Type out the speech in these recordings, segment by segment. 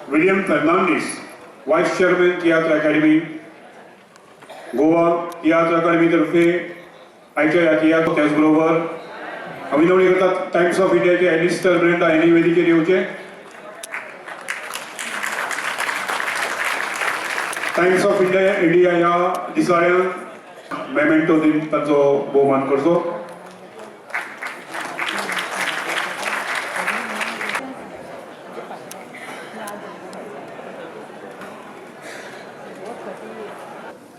William Fernandes, vice chairman Tiatr academy Goa Tiatr अकादमीतर्फे आयच्या या तियात्र, त्याचबरोबर विनवणी करतात टाइम्स ऑफ इंडियाचे एलिस्टर ब्रेंडा यांनी वेदिकेर येवचे. टाइम्स ऑफ इंडिया या दिसाळ्याक मेमेंटो दिन तांचो भोवमान करचो.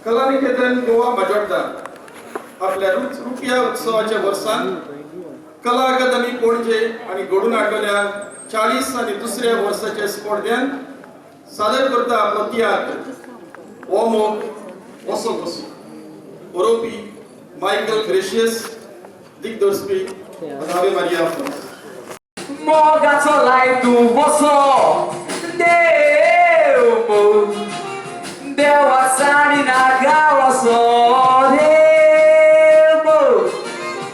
कला निकेतन गोवा मजोरदार आपल्या रुपया उत्सवाच्या वर्सान कला अकादमी पणजे आणि घडून हाडलेल्या 40 आणि दुसऱ्या वर्साच्या स्पर्धेन सादर करता आपलो तियात्र ओ मोग वसो कसो. बरोवपी मायकल ग्रेशियस, दिग्दर्शपी आवे मारिया फ्रांस. मोगाचो लाय तूं बसो देव देवा साडी नागा वसो देव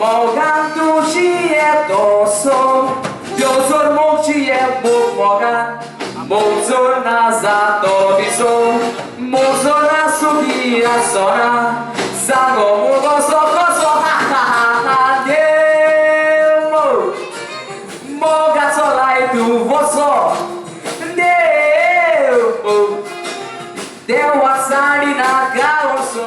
मोगान तुशी येतोसो देवजोर मोगची ये मोग मोगान मोगजोर ना जातो दिसो मोगजोर आसूं दी आसोना सांगो मोगोसो कसो हा हा हा देव मोगाचो लाय तूं बसो देवा साडी नागा वसो.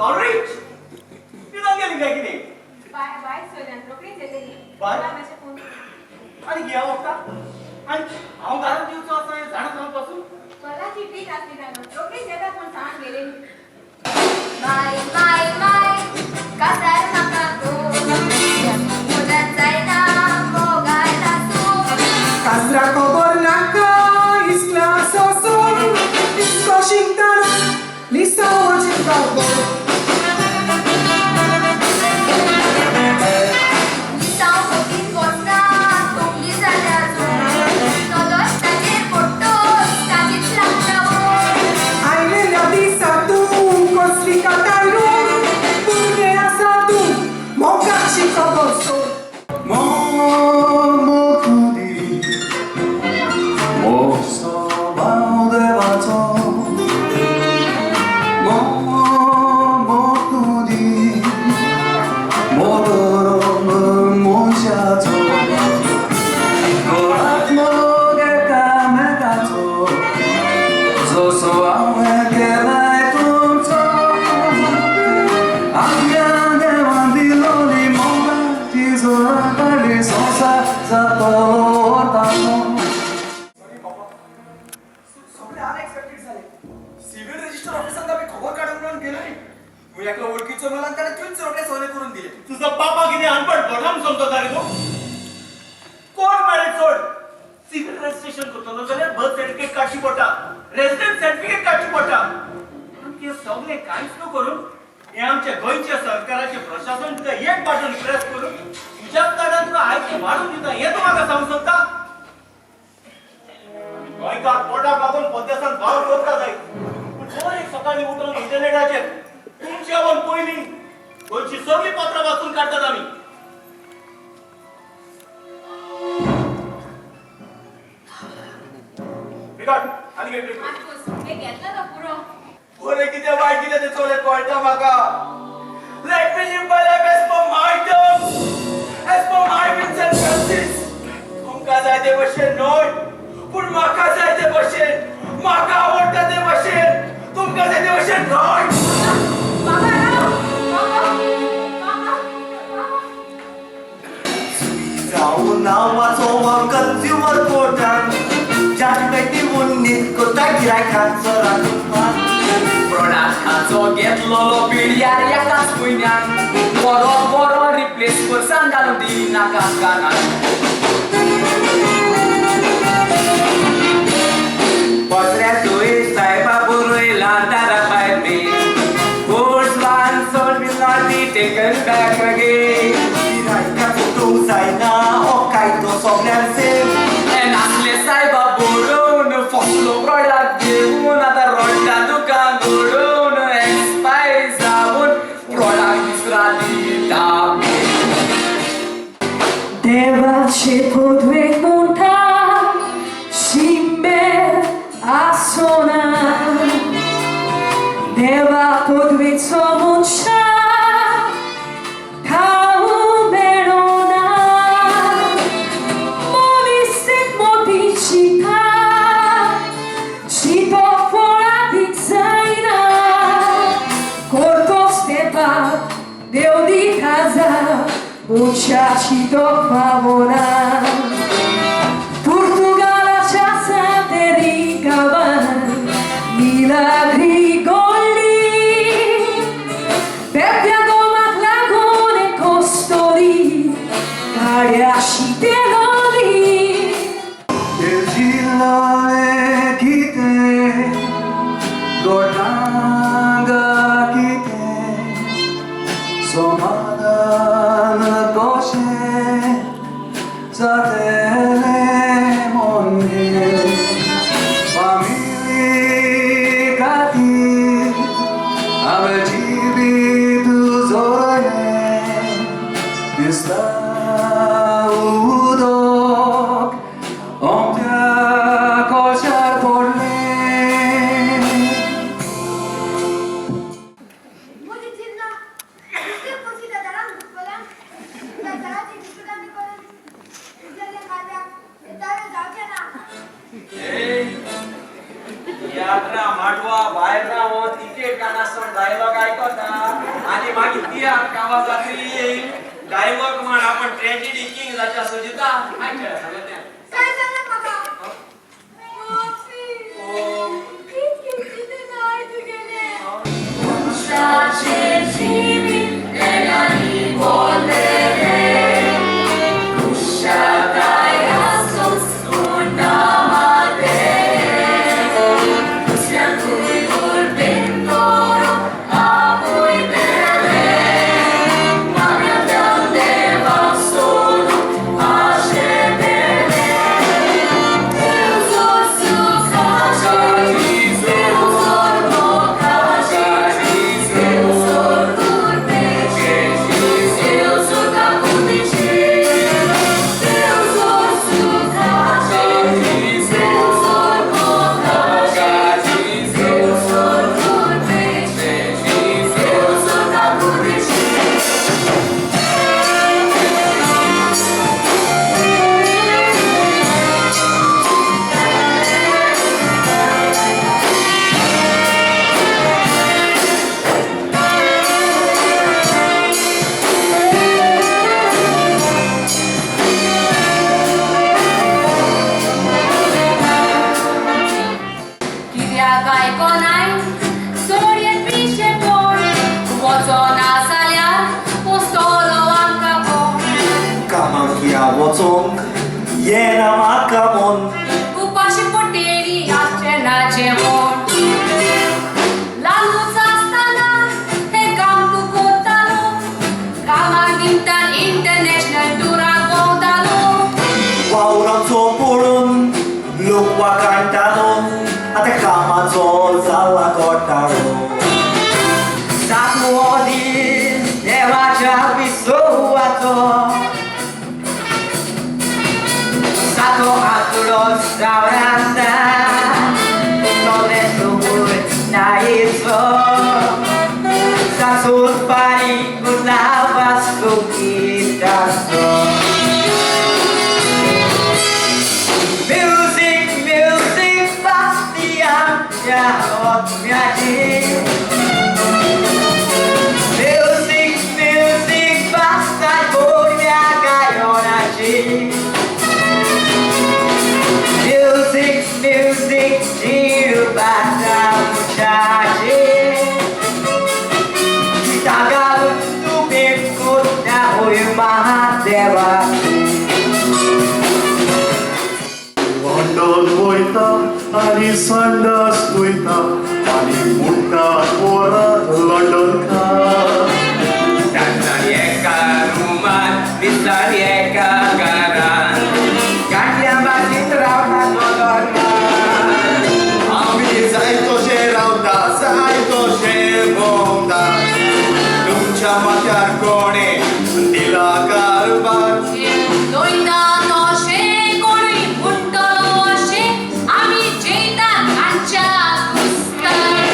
Sorry, you don't get anything. Bye, so then, रोकडी देते. Bye. माझ्या फोन. आणि घ्या होता. आणि आव कारण दिवस असं झाड पासून. मला चिठ्ठी टाकली ना. रोकडी देता पण सांग गेले. माय कासार नका तो मुलात जायना मोगायला तो Kasra kobor naka isla soso disco shintana lisa wachikabo तुझा पापा किती अनपढ बडलाम समजतो रे तो कोर्ट मॅरेज सोड सिव्हिल रजिस्ट्रेशन करतो जाल्यार बर्थ सर्टिफिकेट काढची पडटा रेसिडेंट सर्टिफिकेट काढची पडटा पण ते सगळे कांयच न करून हे आमच्या गोंयच्या सरकाराचे प्रशासन तुका एक पाटून प्रेस करून तुझ्या कार्डान तुका आयचे वाढून दिता हे तू म्हाका सांगू शकता गोंयकार पोटाक लागून पद्दसान भाव करता जाय पूण दर एक सकाळी उठून इंटरनेटाचेर तुमच्या वन पयलीं गोंयची सगळी पत्रां वाचून काढतात आमी रिकॉर्ड आणि गेट हे घेतला का पुरो ओरे किती वाईट किती ते चोले कळटा म्हाका let me live my life as per my terms as per my wills Całą consumer portal Judgment unit ko tak गिरायकांचं राखून Pronakazo घेतलेलो पिढ्यार एकाच म्हयन्यान बरो रिप्लेस वर्सान घालून दी नाकाच गानात पत्र्या तुवें सायबा बरयला दारा भायर बी Goods van sold will not be taken back again गिरायकाचो तूं जायना हो कायदो सोगल्यान सेफ En असले सायबा बरोवन फसलो प्रॉडक्ट घेवन आतां रडटा दुकान घडोवन एक्सपायर जावन प्रॉडक्ट दुसरा दिता देवाचे podweg monta Shimber asona Deva podweg co monta Tau merona Monisek moticita Shito poratic zaina Corto stepa Deu di casa Muchachi do favora Portugala ciasa terricavan Milagri golli Pepe agomat lagone costoli Tariashi teloli Elcilale kite Gortanga kite Somadan koşe Zatele monge Famili kati Avcibi tu zorane Vista udok Omtia koşar porle Muzicina, știu consider de la Nicolan, dar de la Nicolan Nicolan, Nicolan Maria, dar de la यात्रा माटवा भायर रावो ticket गानासोन dialogue आयकोता आनी मागीर ती कामा जात्री dialogue म्हण आपण tragedy king जाच्या सोजिता आयच्या सगळ्या काय झालं बाबा? माफी. किती नाही तू गेले. Muchache civi Negani volere Usciatai asos unamate Siacui vorbentoro a voi bere Ma mi attendeva solo a scendere Deus orsu caci Deus ormo caci Deus ordur peixe Deus orcapu de Deus orsu caci Deus ormo caci Deus ordur peixe Deus orcapu de Kiria kai konai, storie pisce por, wozona salia, postolo ankapon. Kamankia wocong Jena makamon Upași poteri acena gemon. La luța stana, te cam tu cotalo, cam agintan international duragondalo. Wauran purun Lukwa kantano Ate kamazol zala kortaro Sakuodi Deva chaviso ato Sato atulos sauranda No desubur na iso Sasul pari kunavas kukitaso Music, Bastian, ya hot miaji Music, basta por minha gaionaji 꽃나무에 마대와 London voita, ani sandas tuita, ani mutta tuora London ka. Rieka rumah, bisa rieka garan. Kadia masih terawat normal. Ami zaito geralda, zaito gebonda Lucia machiarcone, di la carbar দইটা দশে করি Mundo দশে আমি যেটা কাঁচা কুস্তার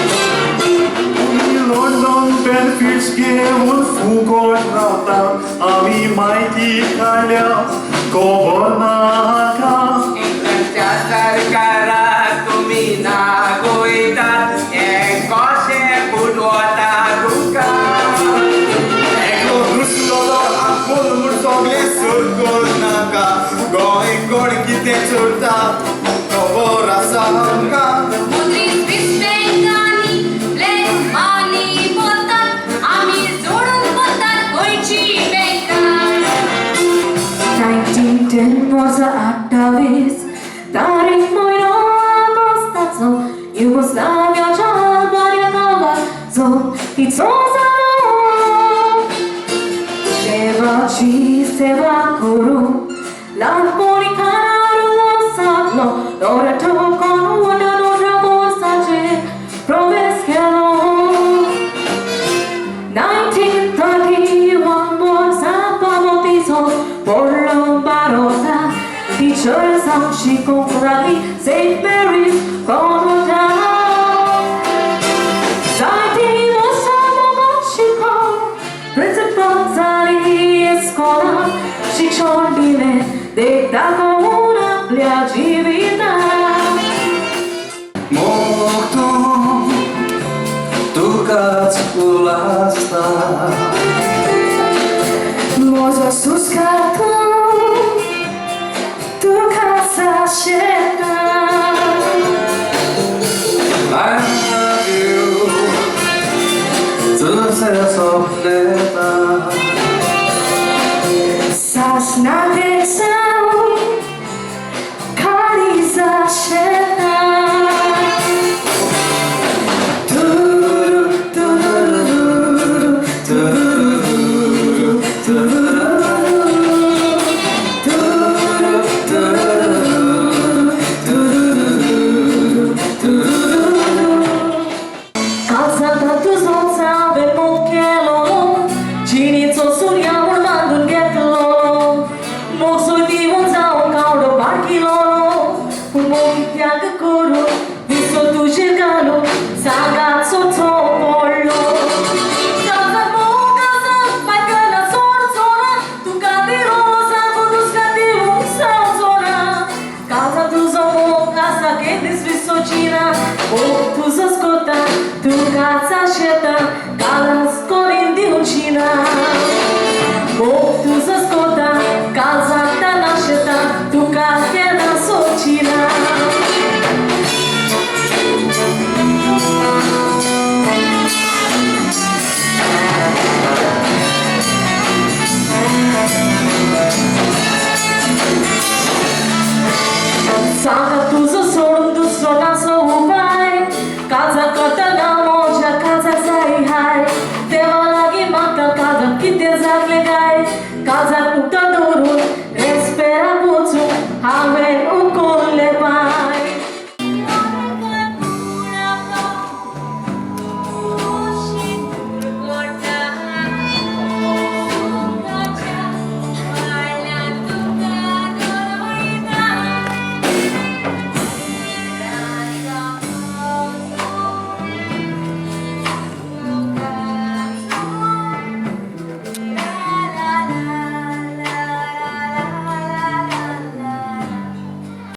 London benefits घेऊन फुकट रावता, आमी माहिती काढल्या गोबनाका. Indonesia सरकारात तुम्ही नागोयतात एक कशे बुडवता तुका. Ego ruslolo akol mursogle surkol naka Goi gorki te churta, kobora sahanka মুদ্রি বিস্বেগানি ব্ল্যাক মানি পতার আমি জোড়ন পতার হইছি বেকার 1910 was a activist daring moją postacą Jugosławia czarna zo i co za Trzeba ci seva kuru lat monicana lo sablo ora to con una nostra borsace proves che lo 1931 was a bautizo por lo barota Teachers ang Chicongrani St. Mary's Conota Saitino sa mga Chico Principal Zali Escola ಶಿಕ್ಷಣ ದಿನೆ ದೇಖತಾ una pliagivita Morto, tu catulasta Moza suscata Tu casa scena I love you, tu sei soffreta Sasnate